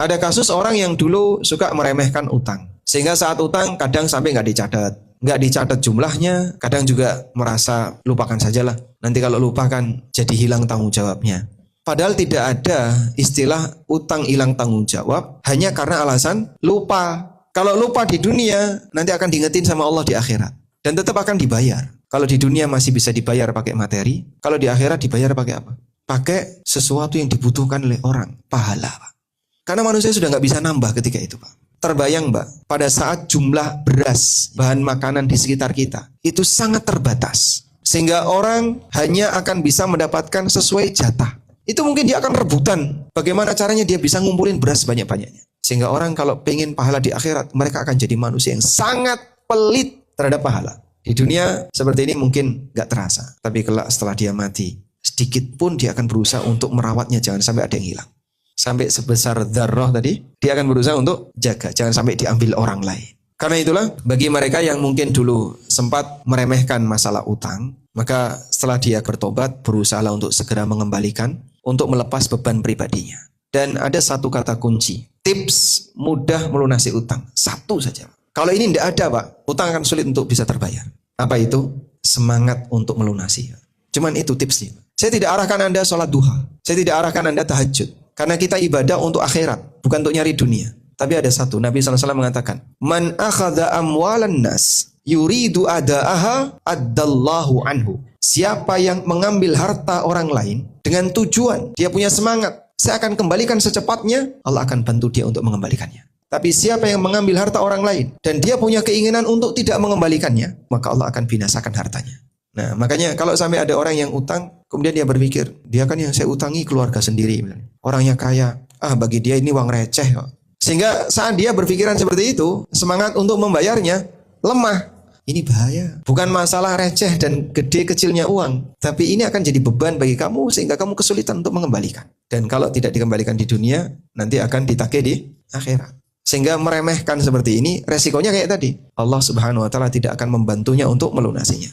Ada kasus orang yang dulu suka meremehkan utang. Sehingga saat utang kadang sampai nggak dicatat. Nggak dicatat jumlahnya, kadang juga merasa lupakan sajalah. Nanti kalau lupa kan jadi hilang tanggung jawabnya. Padahal tidak ada istilah utang hilang tanggung jawab hanya karena alasan lupa. Kalau lupa di dunia, nanti akan diingetin sama Allah di akhirat. Dan tetap akan dibayar. Kalau di dunia masih bisa dibayar pakai materi, kalau di akhirat dibayar pakai apa? Pakai sesuatu yang dibutuhkan oleh orang, pahala, Pak. Karena manusia sudah nggak bisa nambah ketika itu, Pak. Terbayang, Mbak, pada saat jumlah beras, bahan makanan di sekitar kita, itu sangat terbatas. Sehingga orang hanya akan bisa mendapatkan sesuai jatah. Itu mungkin dia akan rebutan. Bagaimana caranya dia bisa ngumpulin beras banyak-banyaknya. Sehingga orang kalau pengen pahala di akhirat, mereka akan jadi manusia yang sangat pelit terhadap pahala. Di dunia seperti ini mungkin nggak terasa. Tapi kelak setelah dia mati, sedikit pun dia akan berusaha untuk merawatnya. Jangan sampai ada yang hilang. Sampai sebesar dzarrah tadi, dia akan berusaha untuk jaga. Jangan sampai diambil orang lain. Karena itulah, bagi mereka yang mungkin dulu sempat meremehkan masalah utang, maka setelah dia bertobat, berusahalah untuk segera mengembalikan, untuk melepas beban pribadinya. Dan ada satu kata kunci, tips mudah melunasi utang. Satu saja. Kalau ini tidak ada, Pak, utang akan sulit untuk bisa terbayar. Apa itu? Semangat untuk melunasi. Cuman itu tipsnya. Saya tidak arahkan Anda sholat duha. Saya tidak arahkan Anda tahajud. Karena kita ibadah untuk akhirat, bukan untuk nyari dunia. Tapi ada satu, Nabi SAW mengatakan, Man akhadha amwalan nas, yuridu ada'aha, addallahu anhu. Siapa yang mengambil harta orang lain, dengan tujuan, dia punya semangat, saya akan kembalikan secepatnya, Allah akan bantu dia untuk mengembalikannya. Tapi siapa yang mengambil harta orang lain, dan dia punya keinginan untuk tidak mengembalikannya, maka Allah akan binasakan hartanya. Nah, makanya kalau sampai ada orang yang utang, kemudian dia berpikir, dia kan yang saya utangi keluarga sendiri. Orangnya kaya, bagi dia ini uang receh kok. Sehingga saat dia berpikiran seperti itu, semangat untuk membayarnya lemah. Ini bahaya. Bukan masalah receh dan gede kecilnya uang, tapi ini akan jadi beban bagi kamu sehingga kamu kesulitan untuk mengembalikan. Dan kalau tidak dikembalikan di dunia, nanti akan ditagih di akhirat. Sehingga meremehkan seperti ini, resikonya kayak tadi. Allah Subhanahu wa taala tidak akan membantunya untuk melunasinya.